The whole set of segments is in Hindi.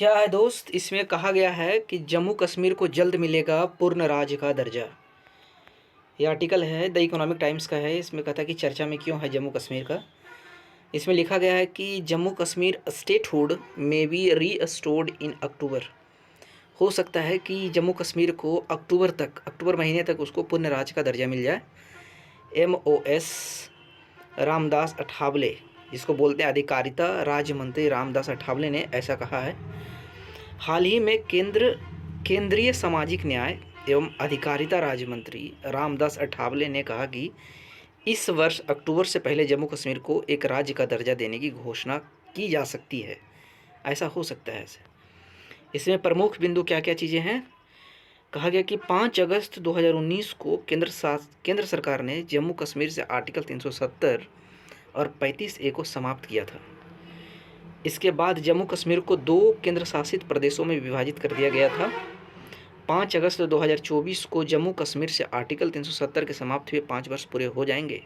क्या है दोस्त, इसमें कहा गया है कि जम्मू कश्मीर को जल्द मिलेगा पूर्ण राज्य का दर्जा। ये आर्टिकल है द इकोनॉमिक टाइम्स का है। इसमें कहता है कि चर्चा में क्यों है जम्मू कश्मीर का। इसमें लिखा गया है कि जम्मू कश्मीर स्टेटहुड में बी रीस्टोर्ड इन अक्टूबर। हो सकता है कि जम्मू कश्मीर को अक्टूबर महीने तक उसको पूर्ण राज्य का दर्जा मिल जाए। MOS रामदास अठावले, जिसको बोलते हैं अधिकारिता राज्य मंत्री रामदास अठावले ने ऐसा कहा है। हाल ही में केंद्रीय सामाजिक न्याय एवं अधिकारिता राज्य मंत्री रामदास अठावले ने कहा कि इस वर्ष अक्टूबर से पहले जम्मू कश्मीर को एक राज्य का दर्जा देने की घोषणा की जा सकती है। ऐसा हो सकता है। इसमें प्रमुख बिंदु क्या क्या चीज़ें हैं। कहा गया कि 5 अगस्त 2019 को केंद्र सरकार ने जम्मू कश्मीर से आर्टिकल 370 और 35A को समाप्त किया था। इसके बाद जम्मू कश्मीर को 2 केंद्र शासित प्रदेशों में विभाजित कर दिया गया था। 5 अगस्त 2024 को जम्मू कश्मीर से आर्टिकल 370 के समाप्त हुए 5 वर्ष पूरे हो जाएंगे।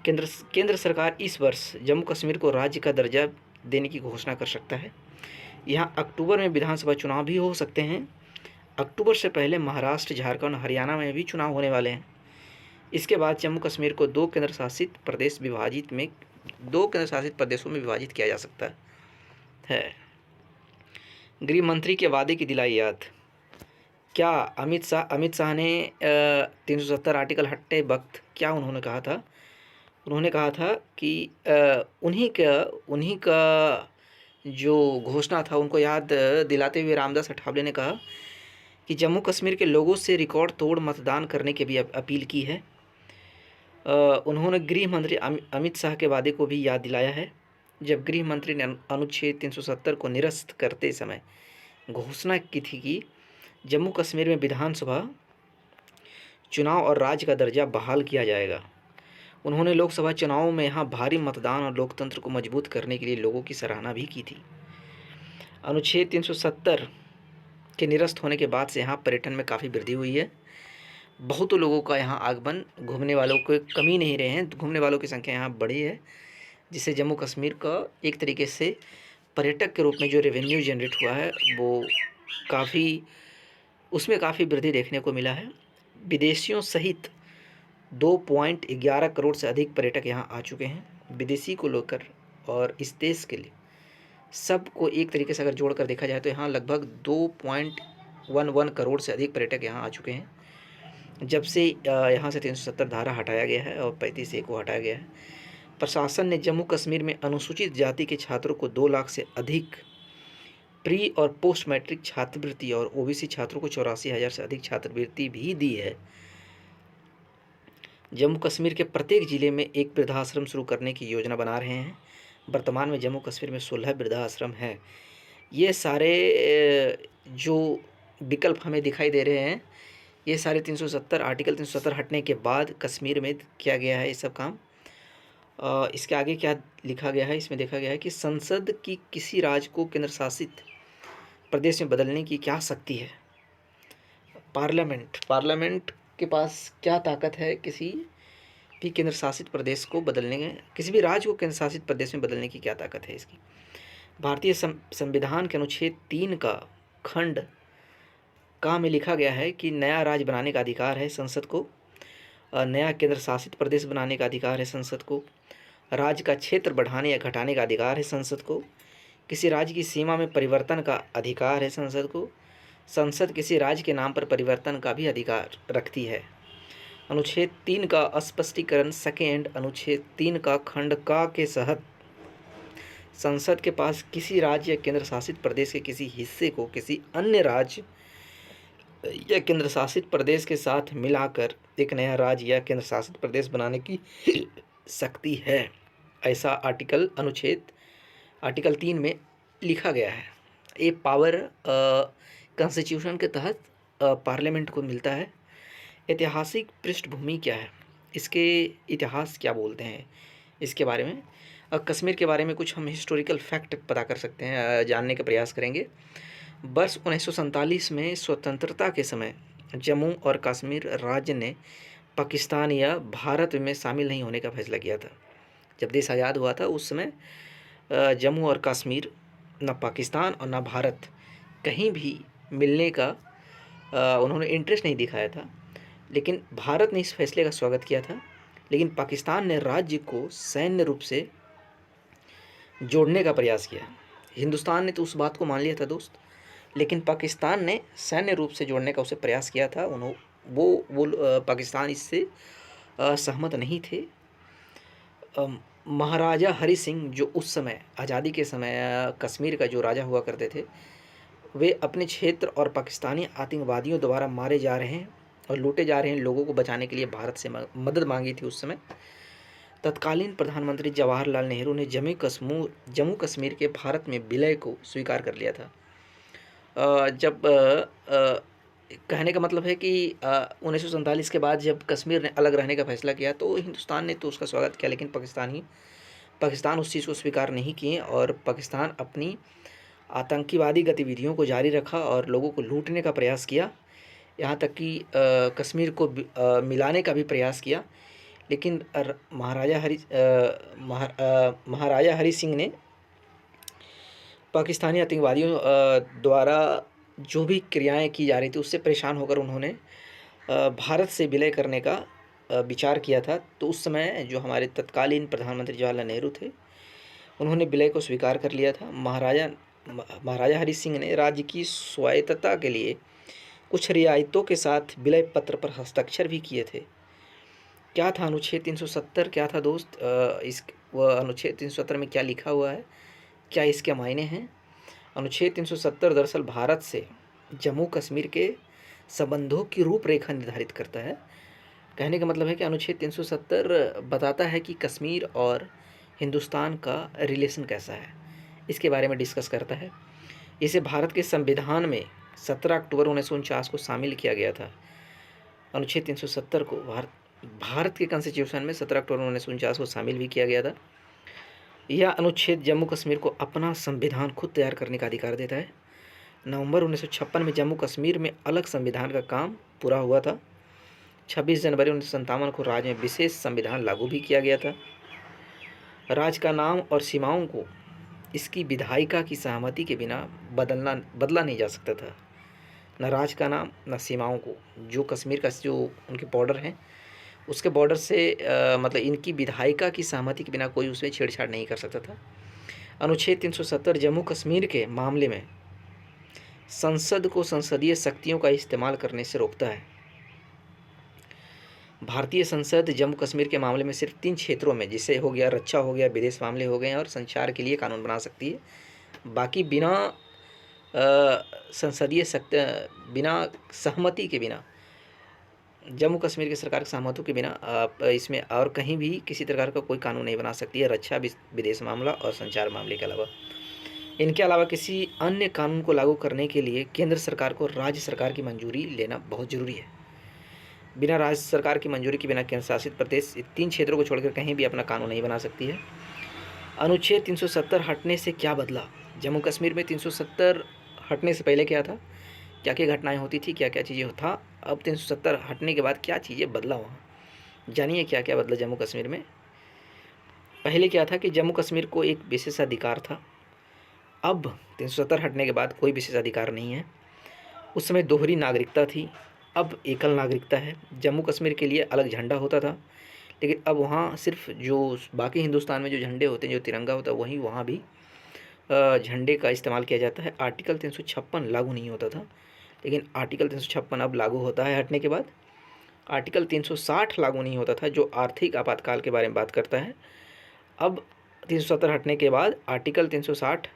केंद्र सरकार इस वर्ष जम्मू कश्मीर को राज्य का दर्जा देने की घोषणा कर सकता है। यहाँ अक्टूबर में विधानसभा चुनाव भी हो सकते हैं। अक्टूबर से पहले महाराष्ट्र, झारखंड, हरियाणा में भी चुनाव होने वाले हैं। इसके बाद जम्मू कश्मीर को 2 केंद्र शासित प्रदेशों में विभाजित किया जा सकता है। गृह मंत्री के वादे की दिलाई याद। क्या अमित शाह ने 370 आर्टिकल हटते वक्त क्या उन्होंने कहा था। उन्होंने कहा था कि उन्हीं का जो घोषणा था उनको याद दिलाते हुए रामदास अठावले ने कहा कि जम्मू कश्मीर के लोगों से रिकॉर्ड तोड़ मतदान करने की भी अपील की है। उन्होंने गृह मंत्री अमित शाह के वादे को भी याद दिलाया है, जब गृह मंत्री ने अनुच्छेद 370 को निरस्त करते समय घोषणा की थी कि जम्मू कश्मीर में विधानसभा चुनाव और राज्य का दर्जा बहाल किया जाएगा। उन्होंने लोकसभा चुनावों में यहाँ भारी मतदान और लोकतंत्र को मजबूत करने के लिए लोगों की सराहना भी की थी। अनुच्छेद 370 के निरस्त होने के बाद से यहाँ पर्यटन में काफ़ी वृद्धि हुई है। बहुत लोगों का यहाँ आगमन, घूमने वालों को कमी नहीं रहे हैं, घूमने वालों की संख्या यहाँ बढ़ी है, जिससे जम्मू कश्मीर का एक तरीके से पर्यटक के रूप में जो रेवेन्यू जनरेट हुआ है वो उसमें काफ़ी वृद्धि देखने को मिला है। विदेशियों सहित 2.11 करोड़ से अधिक पर्यटक यहाँ आ चुके हैं विदेशी को लेकर, और इस देश के लिए सबको एक तरीके से अगर जोड़कर देखा जाए तो यहाँ लगभग 2.11 करोड़ से अधिक पर्यटक यहाँ आ चुके हैं जब से यहाँ से 370 धारा हटाया गया है और 35A को हटाया गया है। प्रशासन ने जम्मू कश्मीर में अनुसूचित जाति के छात्रों को 2 लाख से अधिक प्री और पोस्ट मैट्रिक छात्रवृत्ति और OBC छात्रों को 84,000 से अधिक छात्रवृत्ति भी दी है। जम्मू कश्मीर के प्रत्येक ज़िले में एक वृद्धाश्रम शुरू करने की योजना बना रहे हैं। वर्तमान में जम्मू कश्मीर में 16 वृद्धाश्रम हैं। ये सारे जो विकल्प हमें दिखाई दे रहे हैं, ये सारे आर्टिकल 370 हटने के बाद कश्मीर में किया गया है ये सब काम। इसके आगे क्या लिखा गया है, इसमें देखा गया है कि संसद की किसी राज्य को केंद्र शासित प्रदेश में बदलने की क्या शक्ति है। पार्लियामेंट के पास क्या ताकत है किसी भी केंद्र शासित प्रदेश को बदलने में, किसी भी राज्य को केंद्र शासित प्रदेश में बदलने की क्या ताकत है इसकी। भारतीय संविधान के अनुच्छेद 3 का खंड में लिखा गया है कि नया राज्य बनाने का अधिकार है संसद को, नया केंद्र शासित प्रदेश बनाने का अधिकार है संसद को, राज्य का क्षेत्र बढ़ाने या घटाने का अधिकार है संसद को, किसी राज्य की सीमा में परिवर्तन का अधिकार है संसद को, संसद किसी राज्य के नाम पर परिवर्तन का भी अधिकार रखती है। अनुच्छेद 3 का स्पष्टीकरण सेकेंड अनुच्छेद 3 का खंड के तहत संसद के पास किसी राज्य या केंद्र शासित प्रदेश के किसी हिस्से को किसी अन्य राज्य या केंद्र शासित प्रदेश के साथ मिलाकर एक नया राज्य या केंद्र शासित प्रदेश बनाने की शक्ति है। ऐसा आर्टिकल 3 में लिखा गया है। ये पावर कॉन्स्टिट्यूशन के तहत पार्लियामेंट को मिलता है। ऐतिहासिक पृष्ठभूमि क्या है, इसके इतिहास क्या बोलते हैं, इसके बारे में कश्मीर के बारे में कुछ हम हिस्टोरिकल फैक्ट पता कर सकते हैं, जानने का प्रयास करेंगे। वर्ष 1947 में स्वतंत्रता के समय जम्मू और कश्मीर राज्य ने पाकिस्तान या भारत में शामिल नहीं होने का फैसला किया था। जब देश आज़ाद हुआ था उस समय जम्मू और कश्मीर ना पाकिस्तान और ना भारत कहीं भी मिलने का उन्होंने इंटरेस्ट नहीं दिखाया था। लेकिन भारत ने इस फैसले का स्वागत किया था, लेकिन पाकिस्तान ने राज्य को सैन्य रूप से जोड़ने का प्रयास किया। हिंदुस्तान ने तो उस बात को मान लिया था दोस्त, लेकिन पाकिस्तान ने सैन्य रूप से जोड़ने का उसे प्रयास किया था। पाकिस्तान इससे सहमत नहीं थे। महाराजा हरि सिंह जो उस समय आज़ादी के समय कश्मीर का जो राजा हुआ करते थे, वे अपने क्षेत्र और पाकिस्तानी आतंकवादियों द्वारा मारे जा रहे हैं और लूटे जा रहे हैं लोगों को बचाने के लिए भारत से मदद मांगी थी उस समय। तत्कालीन प्रधानमंत्री जवाहरलाल नेहरू ने जम्मू कश्मीर के भारत में विलय को स्वीकार कर लिया था। कहने का मतलब है कि 1947 के बाद जब कश्मीर ने अलग रहने का फैसला किया तो हिंदुस्तान ने तो उसका स्वागत किया, लेकिन पाकिस्तान उस चीज़ को स्वीकार नहीं किए और पाकिस्तान अपनी आतंकवादी गतिविधियों को जारी रखा और लोगों को लूटने का प्रयास किया, यहाँ तक कि कश्मीर को मिलाने का भी प्रयास किया। लेकिन महाराजा हरि सिंह ने पाकिस्तानी आतंकवादियों द्वारा जो भी क्रियाएं की जा रही थी उससे परेशान होकर उन्होंने भारत से विलय करने का विचार किया था। तो उस समय जो हमारे तत्कालीन प्रधानमंत्री जवाहरलाल नेहरू थे, उन्होंने विलय को स्वीकार कर लिया था। महाराजा हरि सिंह ने राज्य की स्वायत्तता के लिए कुछ रियायतों के साथ विलय पत्र पर हस्ताक्षर भी किए थे। क्या था अनुच्छेद 370? क्या था दोस्त अनुच्छेद 370 में क्या लिखा हुआ है, क्या इसके मायने हैं? अनुच्छेद 370 दरअसल भारत से जम्मू कश्मीर के संबंधों की रूपरेखा निर्धारित करता है। कहने का मतलब है कि अनुच्छेद 370 बताता है कि कश्मीर और हिंदुस्तान का रिलेशन कैसा है, इसके बारे में डिस्कस करता है। इसे भारत के संविधान में 17 अक्टूबर 1949 को शामिल किया गया था। अनुच्छेद 370 को भारत के कॉन्स्टिट्यूशन में 17 अक्टूबर 1949 को शामिल भी किया गया था। यह अनुच्छेद जम्मू कश्मीर को अपना संविधान खुद तैयार करने का अधिकार देता है। नवंबर 1956 में जम्मू कश्मीर में अलग संविधान का काम पूरा हुआ था। 26 जनवरी 1957 को राज्य में विशेष संविधान लागू भी किया गया था। राज्य का नाम और सीमाओं को इसकी विधायिका की सहमति के बिना बदला नहीं जा सकता था। न राज्य का नाम न सीमाओं को, जो कश्मीर का जो उनके बॉर्डर हैं उसके बॉर्डर से मतलब इनकी विधायिका की सहमति के बिना कोई उसमें छेड़छाड़ नहीं कर सकता था। अनुच्छेद 370 जम्मू कश्मीर के मामले में संसद को संसदीय शक्तियों का इस्तेमाल करने से रोकता है। भारतीय संसद जम्मू कश्मीर के मामले में सिर्फ 3 क्षेत्रों में, जिसे हो गया रक्षा, हो गया विदेश मामले हो गए और संचार के लिए कानून बना सकती है। बाकी बिना संसदीय शक्ति, बिना सहमति के बिना, जम्मू कश्मीर की सरकार की सहमति के बिना इसमें और कहीं भी किसी प्रकार का कोई कानून नहीं बना सकती है, रक्षा, विदेश मामला और संचार मामले के अलावा। इनके अलावा किसी अन्य कानून को लागू करने के लिए केंद्र सरकार को राज्य सरकार की मंजूरी लेना बहुत ज़रूरी है। बिना राज्य सरकार की मंजूरी के बिना केंद्र शासित प्रदेश 3 क्षेत्रों को छोड़कर कहीं भी अपना कानून नहीं बना सकती है। अनुच्छेद 370 हटने से क्या बदला? जम्मू कश्मीर में 370 हटने से पहले क्या था, क्या क्या घटनाएं होती थी, क्या क्या चीज़ें था, अब 370 हटने के बाद क्या चीज़ें बदला वहाँ, जानिए क्या क्या बदला जम्मू कश्मीर में। पहले क्या था कि जम्मू कश्मीर को एक विशेषाधिकार था, अब 370 हटने के बाद कोई विशेषाधिकार नहीं है। उस समय दोहरी नागरिकता थी, अब एकल नागरिकता है। जम्मू कश्मीर के लिए अलग झंडा होता था, लेकिन अब वहाँ सिर्फ जो बाकी हिंदुस्तान में जो झंडे होते हैं, जो तिरंगा होता है, वहीं वहाँ भी झंडे का इस्तेमाल किया जाता है। आर्टिकल 356 लागू नहीं होता था, लेकिन आर्टिकल 356 अब लागू होता है हटने के बाद। आर्टिकल 360 लागू नहीं होता था, जो आर्थिक आपातकाल के बारे में बात करता है। अब 370 हटने के बाद आर्टिकल 360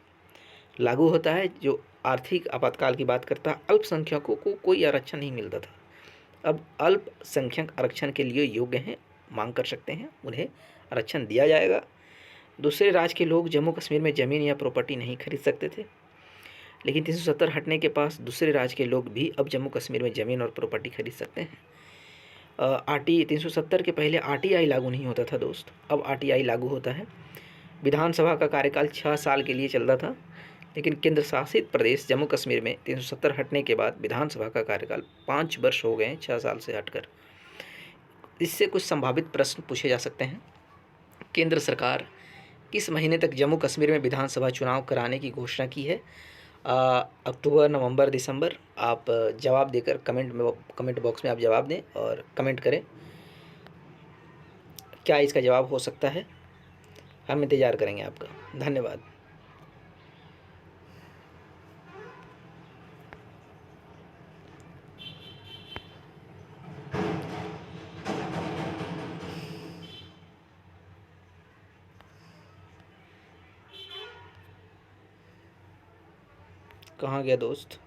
लागू होता है, जो आर्थिक आपातकाल की बात करता है। अल्पसंख्यकों को कोई आरक्षण नहीं मिलता था, अब अल्पसंख्यक आरक्षण के लिए योग्य हैं, मांग कर सकते हैं, उन्हें आरक्षण दिया जाएगा। दूसरे राज्य के लोग जम्मू कश्मीर में ज़मीन या प्रॉपर्टी नहीं खरीद सकते थे, लेकिन 370 हटने के पास दूसरे राज्य के लोग भी अब जम्मू कश्मीर में ज़मीन और प्रॉपर्टी खरीद सकते हैं। 370 के पहले RTI लागू नहीं होता था दोस्त, अब RTI लागू होता है। विधानसभा का कार्यकाल 6 साल के लिए चलता था, लेकिन केंद्र शासित प्रदेश जम्मू कश्मीर में 370 हटने के बाद विधानसभा का कार्यकाल 5 वर्ष हो गए हैं, 6 साल से हटकर। इससे कुछ संभावित प्रश्न पूछे जा सकते हैं। केंद्र सरकार किस महीने तक जम्मू कश्मीर में विधानसभा चुनाव कराने की घोषणा की है? अक्टूबर, नवंबर, दिसंबर? आप जवाब देकर कमेंट बॉक्स में आप जवाब दें और कमेंट करें क्या इसका जवाब हो सकता है। हम इंतज़ार करेंगे आपका। धन्यवाद। कहाँ गया दोस्त?